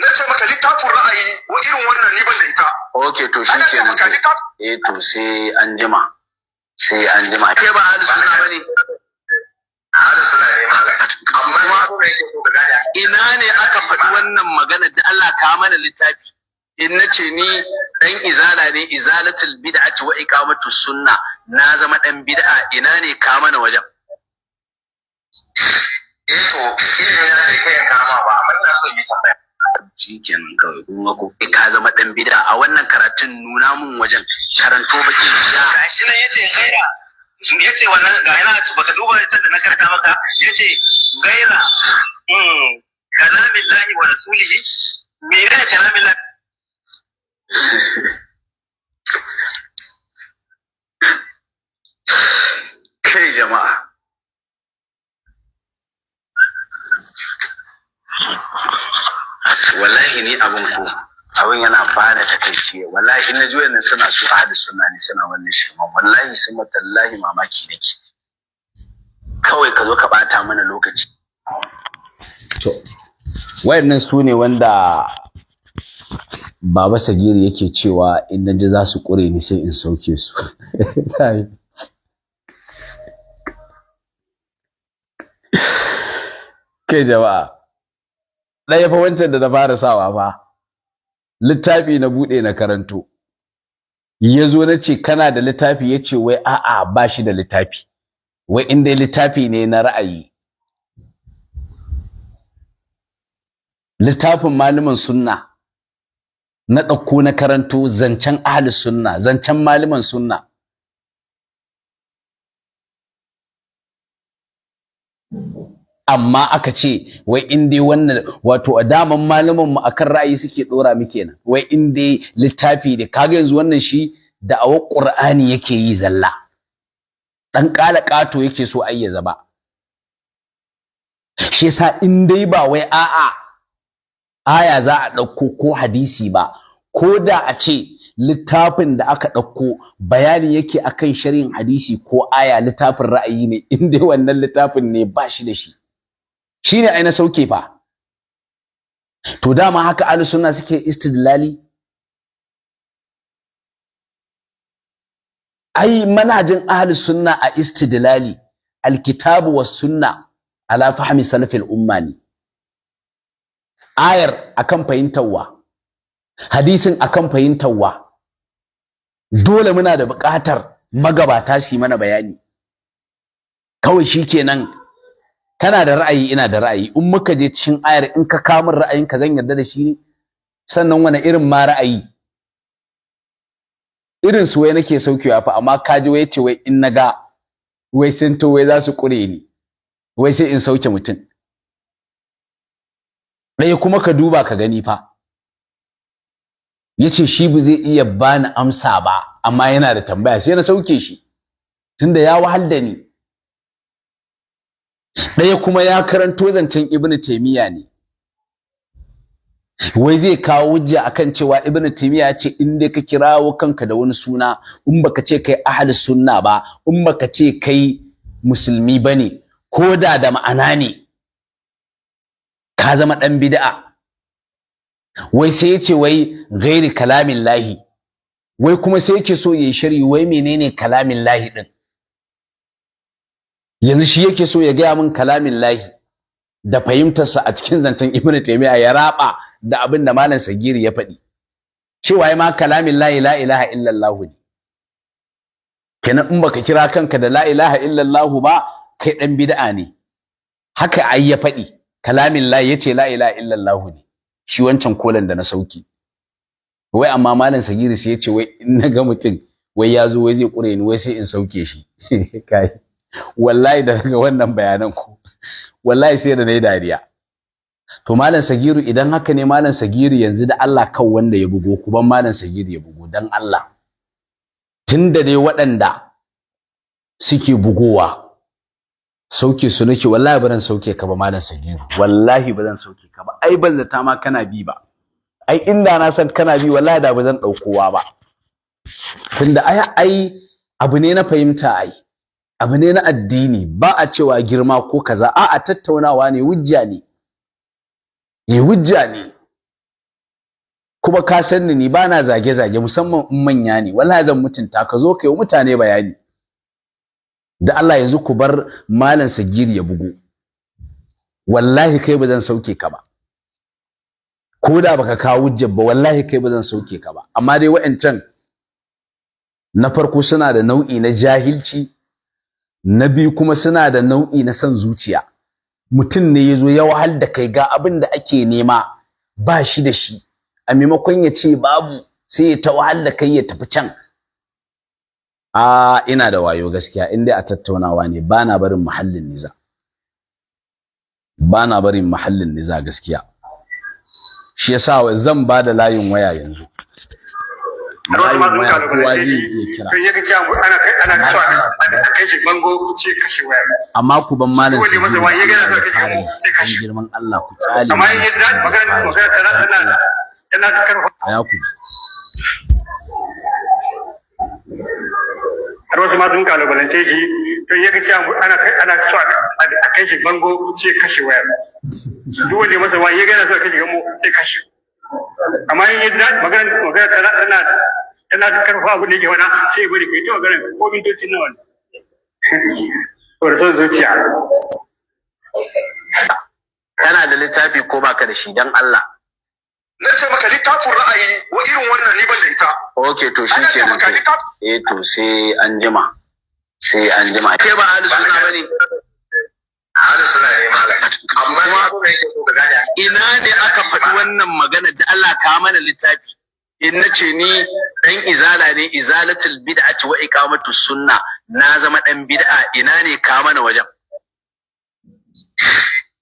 na ce maka littafin ra'ayi wa irin wannan ni ban da ita okay to shi kenan to sai an jima ke ba ahli sunna bane ahli sunna ne malam amma ma ko yake so ka gane ina ne aka faɗi wannan magana da Allah ka mana littafi in nace ni dan izala ne izalatul bid'ati wa iqamatus sunna na zama dan bid'a ina ne ka mana wajen to ina ya kai kama ba amma ina so yi tambaya shikenan kawai kuma ko ka zama dan bid'a a wannan karatun nuna mun wajen karanto baki ya gashi nan yace wannan ga ina baka duba ita da na karka maka yace gaira kalamillahi wa rasulihi me ne kalamillahi kai jama'a wallahi ni abin yana bada takeici wallahi in naji wannan suna su ahli sunna ne suna wannan shirman wallahi sun matallahi mamaki nake kawai ka zo ka bata mana lokaci to wayannan su ne wanda Baba Sagiri yake cewa in naji za su kure ni sai in sauke su kai jama'a ɗaya fa wancan da na fara sawa fa littafi na buɗe na karanto ya zo na ce kana da littafi ya ce wai a'a ba shi da littafi wai in dai littafi ne na ra'ayi littafin malaman sunna na ɗauko na karanto zancen ahli sunna zancen malaman sunna amma aka ce wai in dai wannan wato a daman malaman mu akan ra'ayi suke dora mu kenan wai in dai littafi da kaga yanzu wannan shi da awar Qur'ani yake yi zalla dan kala kato yake so ai ya zaba shi yasa in dai ba wai a'a aya za a dauko ko hadisi ba ko da a ce littafin da aka dauko bayani yake akan sharhin hadisi ko aya littafin ra'ayi ne in dai wannan littafin ne ba shi da shi shine ai na sauke fa to dama haka ahlus sunna suke istidlali ai manhajin ahlus sunna a istidlali alkitabu was sunna ala fahmi salafil umma ne ayar akan fahimtarwa hadisin akan fahimtarwa dole muna da buƙatar magabata su mana bayani kawai shikenan kana da ra'ayi ina da ra'ayi in muka je cikin ayar in ka kawo min ra'ayinka zan yarda da shi sannan wani irin ma ra'ayi irin su wai nake saukewa fa amma kaji wai ce wai in naga wai sun to wai za su kure ni wai sai in sauke mutum ɗaya kuma ka duba ka gani fa yace shi ba zai iya bani amsa ba amma yana da tambaya sai na sauke shi tunda ya wahal da ni ɗaya kuma ya karanto zancen Ibn Taymiyyah ne wai zai kawo hujja akan cewa Ibn Taymiyyah ya ce in dai ka kirawo kanka da wani suna in baka ce kai ahlus sunna ba in baka ce kai musulmi bane ko da ma'ana ne ka zama dan bid'a wai sai yace wai ghairi kalamin lahi wai kuma sai yake so yayi sharhi wai menene kalamin lahi din yanzu shi yake so ya gaya min kalamin lahi da fahimtarsa a cikin zancen Ibn Taymiyyah ya raba da abin da Malam Sagiri ya faɗi cewa ai ma kalamin lahi la ilaha illallah ne kenan in baka kira kanka da la ilaha illallah ba kai dan bid'a ne haka ai ya faɗi kalamin lahi yace la ilaha illallah ne shi wancan kolan da na sauki wai amma Malam Sagiri sai yace wai in naga mutum wai ya zo wai zai kure ni wai sai in sauke shi kai wallahi daga wannan bayanan ku wallahi sai da nayi dariya to Malam Sagiru idan haka ne Malam Sagiru yanzu da Allah kan wanda ya bugo ku ban Malam Sagiru ya bugo dan Allah tunda dai waɗanda suke bugowa sauke su nake wallahi ba zan sauke ka ba Malam Sagiru wallahi ba zan sauke ka ba ai ban zata ma kana bi ba ai inda na san kana bi wallahi da ba zan daukowa ba tunda ai abu ne na fahimta ai abu ne na addini ba a cewa girma ko kaza a'a tattaunawa ne hujja ne hujja ne kuma ka san ni ba na zage-zage musamman in manya ne wallahi zan mutunta ka zo kai mutane bayani da Allah yanzu ku bar Malam Sagiri ya bugu wallahi kai ba zan sauke ka ba ko da baka kawo hujjar ba wallahi kai ba zan sauke ka ba amma dai wa'ancan na farko suna da nau'i na jahilci na biyu kuma suna da nau'i na son zuciya mutum ne yazo ya wahal da kai ga abin da ake nema ba shi da shi a maimakon ya ce babu sai ya ta wahal da kai ya tafi can ina da wayo gaskiya in dai a tattaunawa ne bana barin mahallin niza gaskiya shi yasa zan ba da layin waya yanzu layin waya kowa zai iya kira to yake cewa ana kai shi bango ce kashe waya amma ku ban Malam Sagiri masa wani ya gana sai kashe mu sai kashe girman Allah ku kale amma in yadda magana tana yana da karfa ya ku har wasu ma sun kalubalance shi to yake cewa ana so a kai shi bango ce kashe waya duk wanda masa wani ya gana sai kashe mu sai kashe amma in yadda magana tana da karfa abu da yake wada sai bari kai to magana ko mintoci nawa ne to son zuciya kana da littafi ko baka da shi dan Allah na ce maka littafin ra'ayi wa irin wannan ni ban da ita okay to shi ke to sai an jima ke ba ahlus sunna bane ahlus sunna ne malam amma ko yake so ka gane ina ne aka faɗi wannan magana da Allah ka mana littafi in nace ni dan izala ne izalatul bid'ati wa iqamatus sunna na zama dan bid'a ina ne ka mana wajen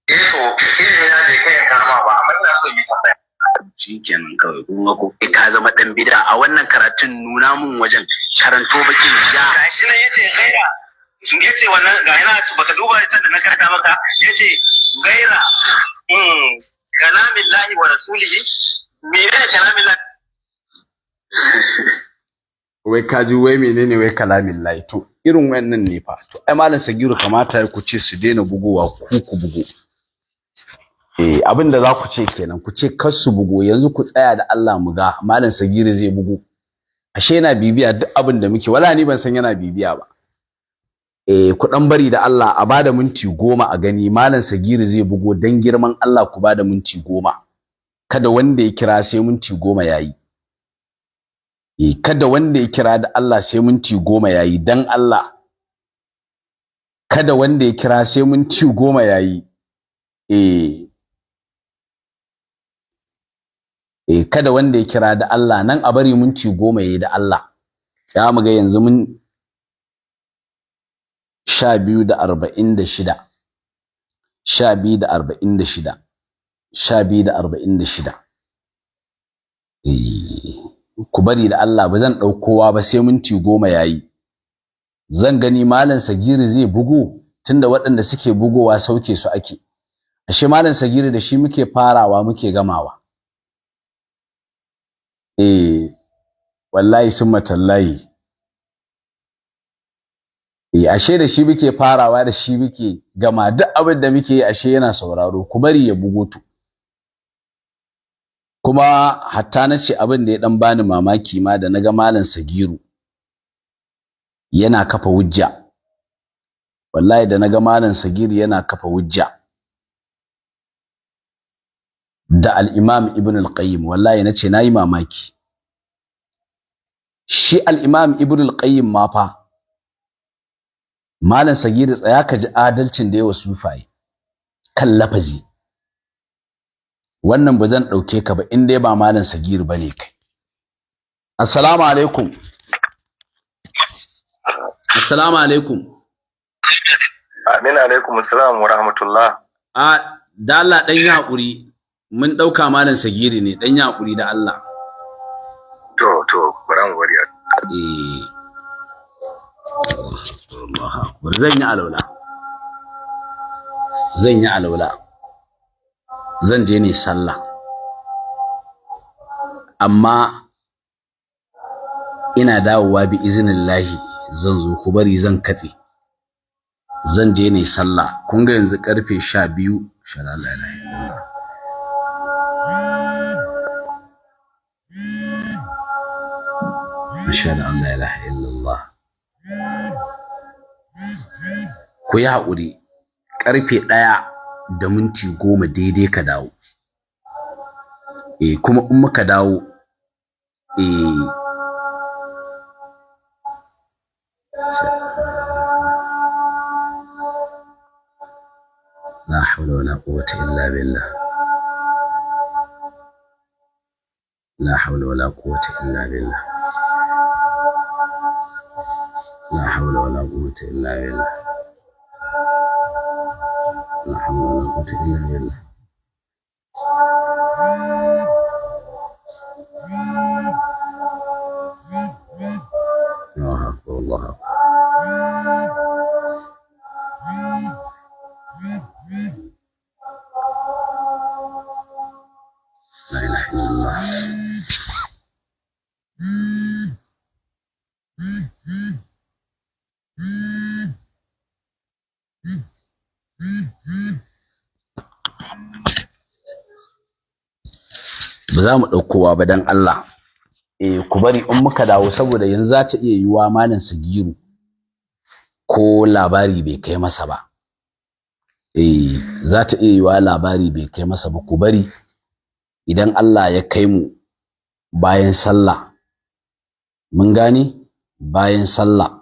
to ina ya da kai kama ba amma ina so yi tambaya shikenan kawai kun ga ko ka zama dan bid'a a wannan karatun nuna mun wajen karanto bakin ja gashi nan yace gaira yace wannan ga ina baka duba can da na karanta maka yace gaira kalamillahi wa rasulihi menene kalamillahi wai kaji wai menene wai kalamin lahi to irin wannan ne fa to ai Malam Sagiru kamata ku ce su daina bugowa ku bugo abinda za ku ce kenan ku ce kar su bugo yanzu ku tsaya da Allah mu ga Malam Sagiru zai bugo ashe yana bibiya duk abin da muke wala ni ban san yana bibiya ba ku dan bari da Allah a bada minti 10 a gani Malam Sagiru zai bugo dan girman Allah ku bada minti 10 kada wanda ya kira sai minti 10 yayi kada wanda ya kira da Allah sai minti 10 yayi dan Allah kada wanda ya kira sai minti 10 yayi kada wanda ya kira da Allah nan a bari minti 10 yayi da Allah tsaya mu ga yanzu mun 12:46 ku bari da Allah ba zan ɗaukowa ba sai minti 10 yayi zan gani Malam Sagiru zai bugu tunda waɗanda suke bugowa sauke su ake. Ashe malam Sagiri da shi muke farawa muke gamawa. Wallahi summa tallahi. Ashe da shi muke farawa da shi muke gama, duk abin da muke yi ashe yana sauraro, ku bari ya bugo to. Kuma hatta nace abin da ya dan bani mamaki ma da naga malam Sagiru yana kafa hujja. Wallahi da naga malam Sagiru yana kafa hujja da al-Imam Ibn al-Qayyim, wallahi nace nayi mamaki. Shi al-Imam Ibn al-Qayyim ma fa malam Sagiru tsaya ka ji adalcin da yawa sufaye kan lafazi. Wannan ba zan dauke ka ba in dai ba malam Sagiru bane kai. Assalamu alaikum. Assalamu alaikum. Amin alaikum assalam wa rahmatullah. Da Allah dan ya hakuri, mun dauka malam Sagiri ne, dan ya hakuri da Allah. To baran wariya. Allahu akbar. Zan yi alaula. Zan je ne sallah. Amma ina dawowa bi iznillahi zan zo, ku bari zan katse. Zan je ne sallah. Kun ga yanzu karfe 12 shalla la ilaha illallah. Ashhadu an la ilaha illallah. Ku yi haƙuri, ƙarfe 1:10 daidai ka dawo. Kuma in muka dawo la hawla wala quwwata illa billah. La hawla wala quwwata illa billah. لا حول ولا قوة إلا بالله. لا حول ولا قوة إلا بالله. الله أكبر الله أكبر. لا إله إلا الله. Ba za mu ɗaukowa ba dan Allah. Ku bari in muka dawo, saboda yanzu za ta iya yiwa malam Sagiru ko labari bai kai masa ba. Za ta iya yiwa labari bai kai masa ba. Ku bari idan Allah ya kai mu bayan sallah, mun gane, bayan sallah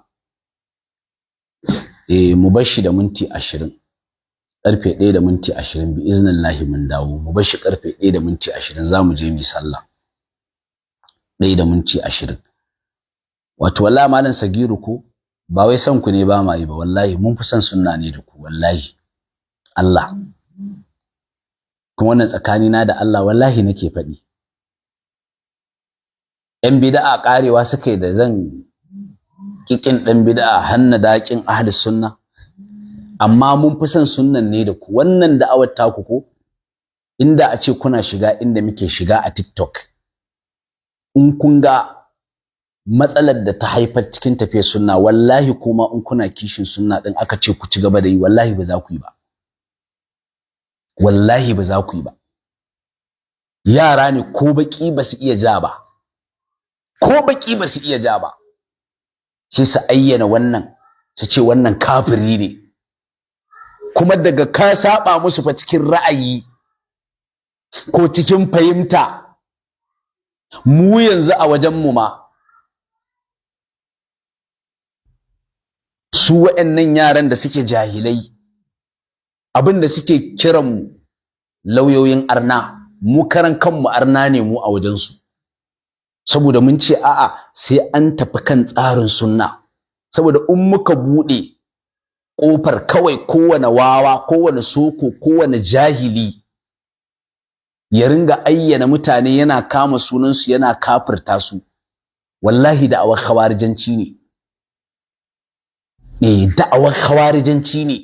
mu bar shi da minti 20, karfe 1:20 bi iznillahi mun dawo. Mu bar shi karfe 1:20 zamu je mu sallah. 1:20. Wato wallahi malam Sagiru ko ba wai san ku ne ba mai ba, wallahi mun fi son sunna ne da ku, wallahi Allah. Kuma wannan tsakani na da Allah wallahi nake faɗi. Yan bid'a karewa suka yi da zan kikin dan bid'a hanna daƙin ahli sunna. Amma mun fi son sunnan ne da ku. Wannan da'awar taku ko inda a ce kuna shiga inda muke shiga a TikTok, in kun ga matsalar da ta haifar cikin tafiyar sunna, wallahi kuma in kuna kishin sunna din aka ce ku ci gaba da yi, wallahi ba za ku yi ba. Wallahi ba za ku yi ba. Yara ne ko baki ba su iya ja ba. Ko baki ba su iya ja ba. Sai su ayyana wannan, su ce wannan kafiri ne. Kuma daga ka saba musu fa cikin ra'ayi ko cikin fahimta, mu yanzu a wajen mu ma su waɗannan yaran da suke jahilai, abin da suke kiran mu lauyoyin arna, mu karan kanmu arna ne mu a wajensu. Saboda mun ce a'a sai an tafi kan tsarin sunna. Saboda in muka buɗe ƙofar kawai kowane wawa, kowane soko, kowane jahili ya ringa ayyana mutane yana kama sunansu yana kafirta su, wallahi da'awar khawarijanci ne. Da'awar khawarijanci ne.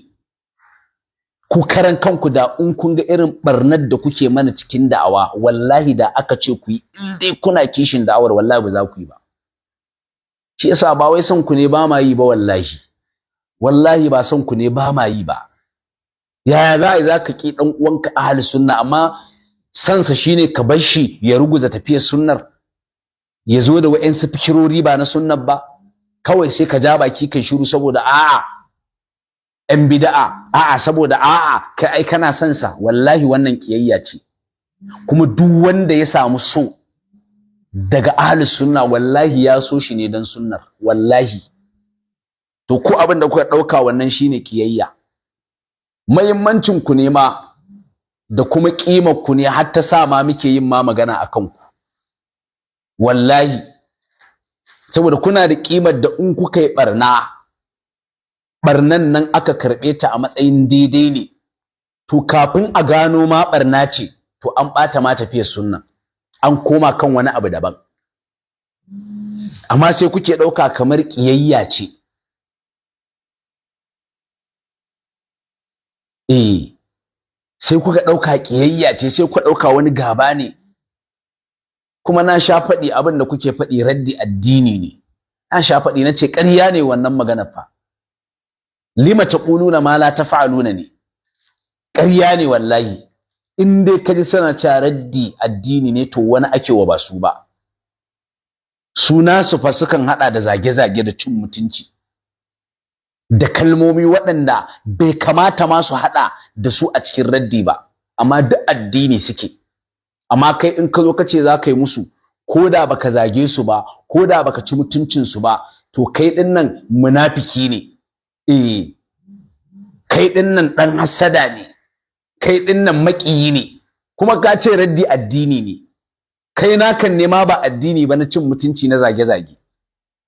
ku karan kanku da in kun ga irin barnar da kuke mana cikin da'awa wallahi da aka ce ku yi in dai kuna kishin da'awar wallahi ba za ku yi ba shi yasa ba wai son ku ne ba ma yi ba wallahi ba son ku ne ba ma yi ba yaya za ka ki dan uwanka ahli sunna amma sansa shine ka bar shi ya ruguza tafiyar sunnar ya zo da wa'ansu fikirori ba na sunnar ba kawai sai ka ja baki kai shiru saboda a'a ‘yan bida'a, a'a saboda a'a kai ai kana son sa wallahi wannan kiyayya ce kuma duk wanda ya samu so daga ahli sunna wallahi ya so shi ne dan sunnar wallahi to ko abin da kuka dauka wannan shine kiyayya muhimmancin ku ne ma da kuma kimar ku ne har ta sa ma muke yin ma magana akan ku wallahi saboda kuna da kimar da in kuka yi barnan nan aka karɓe ta a matsayin daidai ne to kafin a gano ma barna ce to an ɓata ma tafiyar sunna an koma kan wani abu daban amma sai kuke ɗauka kamar ƙiyayya ce sai kuka ɗauka ƙiyayya ce sai kuka ɗauka wani gaba ne kuma na sha faɗi abin da kuke faɗi raddi addini ne na sha faɗi na ce ƙarya ne wannan maganar fa lima taquluna ma la taf'aluna ne ƙarya ne wallahi in dai kaji sana cewa raddi addini ne to wani ake wa ba su ba suna su fa sukan hada da zage-zage da cin mutunci da kalmomi waɗanda bai kamata ma su hada da su a cikin raddi ba amma duk addini suke amma kai in ka zo ka ce za ka yi musu ko da baka zage su ba ko da baka ci mutuncin su ba to kai din nan munafiki ne kai din nan dan hasada ne kai din nan maƙiyi ne kuma ka ce raddi addini ne kai nakan ne ma ba addini ba na cin mutunci na zage-zage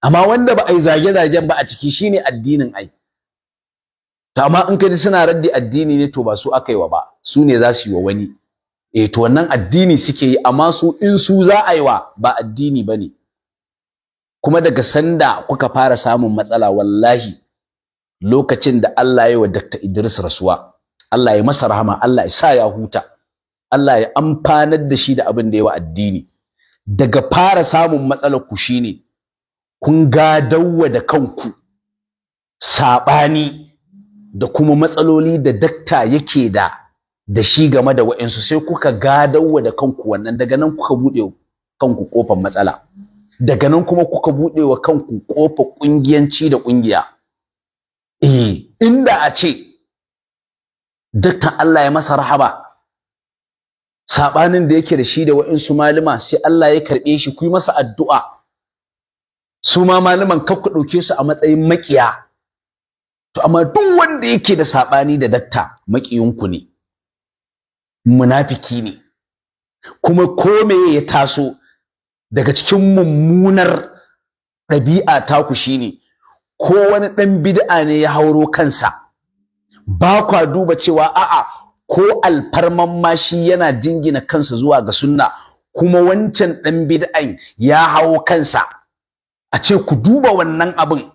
amma wanda ba ai zage-zagen ba a ciki shine addinin ai to amma in ka ji suna raddi addini ne to ba su aka yi wa ba su ne za su yi wa wani to wannan addini suke yi amma su in su za a yi wa ba addini ba ne kuma daga sanda kuka fara samun matsala wallahi lokacin da Allah ya yi wa Dr. Idris rasuwa Allah ya masa rahama Allah ya sa ya huta Allah ya amfanar da shi da abin da ya wa addini daga fara samun matsalar ku shine kun gadawa da kanku sabani da kuma matsaloli da dakta yake da shi game da wa'ansu sai kuka gadawa da kanku wannan daga nan kuka bude kanku kofar matsala daga nan kuma kuka bude wa kanku kofar kungiyanci da kungiya inda a ce daktan Allah ya masa rahaba sabanin da yake da shi da wa'insu malama sai Allah ya karbe shi ku yi masa addu'a su ma malaman kar ku dauke su a matsayin makiya to amma duk wanda yake da sabani da dakta makiyinku ne munafiki ne kuma ko me ya taso daga cikin mummunar ɗabi'a ta ku shine ko wani ɗan bid'a ne ya hauro kansa ba kwa duba cewa a'a ko alfarman ma shi yana jingina kansa zuwa ga sunna kuma wancan ɗan bid'an ya hawo kansa a ce ku duba wannan abin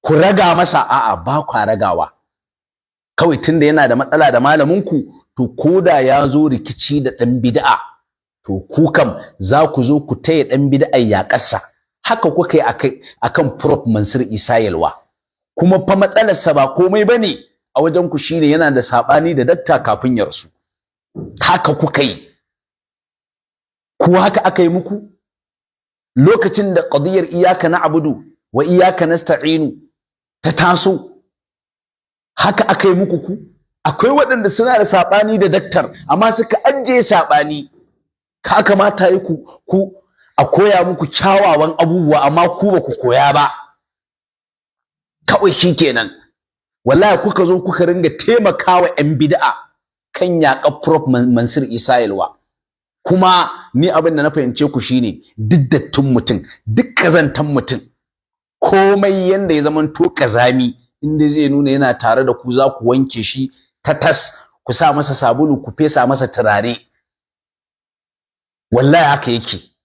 ku raga masa a'a ba kwa ragawa kawai tunda yana da matsala da malaminku to koda ya zo rikici da ɗan bid'a to ku kam za ku zo ku taya ɗan bid'a ya ƙasa haka kuka yi akan Prof Mansur Isa Yalwa kuma fa matsalarsa ba komai bane a wajen ku shine yana da sabani da dakta kafin ya rasu haka kuka yi ku haka aka yi muku lokacin da qadiyar iyyaka na'budu wa iyyaka nasta'inu ta taso haka aka yi muku ku akwai waɗanda suna da sabani da daktar amma suka ajiye sabani ka kamata yi ku a koya muku kyawawan abubuwa amma ku ba ku koya ba kawai shikenan wallahi kuka zo kuka ringa taimakawa ƴan bid'a kan yaƙar Prof Mansur Isa Yalwa kuma ni abin da na fahimce ku shine duk dattin mutum duk kazantan mutum komai yanda ya zamanto kazami inda zai nuna yana tare da ku za ku wanke shi tatas ku sa masa sabulu ku fesa masa turare wallahi haka yake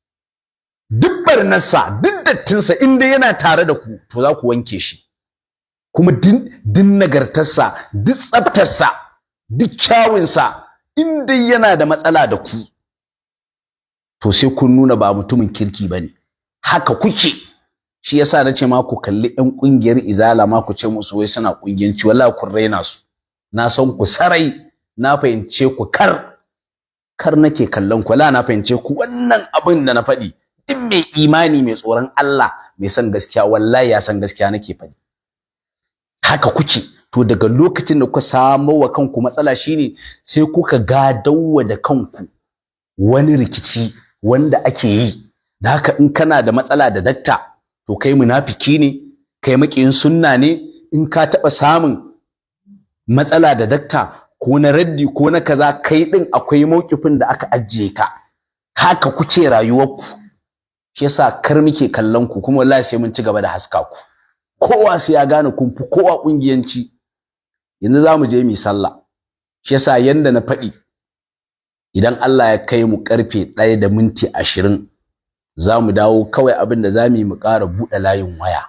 duk barnarsa duk dattinsa inda yana tare da ku to za ku wanke shi kuma din nagartarsa duk tsaftarsa duk kyawunsa in dai yana da matsala da ku to sai kun nuna ba mutumin kirki bane. Haka kuke. Shi yasa nace ma ku kalli ƴan kungiyar izala ma ku ce musu wai suna kungiyanci, wallahi kun raina su. Na san ku sarai, na fahimce ku kar nake kallon ku, la na fahimce ku wannan abin da na faɗi. Duk mai imani mai tsoron Allah mai san gaskiya wallahi ya san gaskiya nake faɗi. Haka kuke. To daga lokacin da kuka samu wa kanku matsala shine sai kuka gadawa da kanku wani rikici wanda ake yi. Da haka in kana da matsala da dakta to kai munafiki ne, kai makiyin sunna ne. In ka taɓa samun matsala da dakta ko na raddi ko na kaza, kai din akwai mawkifin da aka ajiye ka. Haka kuke rayuwarku. Shi yasa kar muke kallon ku, kuma wallahi sai mun ci gaba da haska ku. Kowa sai ya gane kun fi kowa kungiyanci. Yanzu zamu je mu sallah. Shi yasa yanda na faɗi, idan Allah ya kai mu karfe 1:20 zamu dawo, kawai abin da zamu yi mu ƙara buɗe layin waya.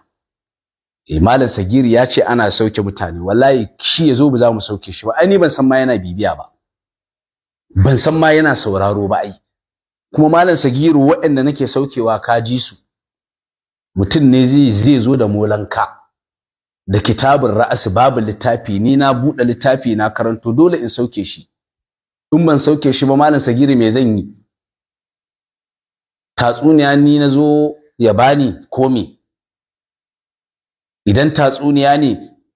Malam Sagiri ya ce ana sauke mutane, wallahi shi yazo ba za mu sauke shi ba. Ai ni ban san ma yana bibiya ba, ban san ma yana sauraro ba ai. Kuma Malam Sagiru waɗanda nake saukewa ka ji su, mutum ne zai zo da molanka da kitabun ra'asi, babu littafi, ni na buɗe littafi na karanto, dole in sauke shi. In ban sauke shi ba Malam Sagiru me zan yi? Tatsuniya ni nazo ya bani ko me? Idan tatsuniya ne,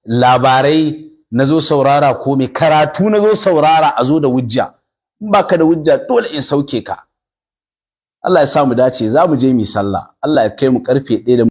labarai nazo saurara ko me? Karatu nazo saurara, a zo da hujja. In baka da hujja dole in sauke ka. Allah ya sa mu dace, za mu je mu sallah. Allah ya kai mu karfe 1.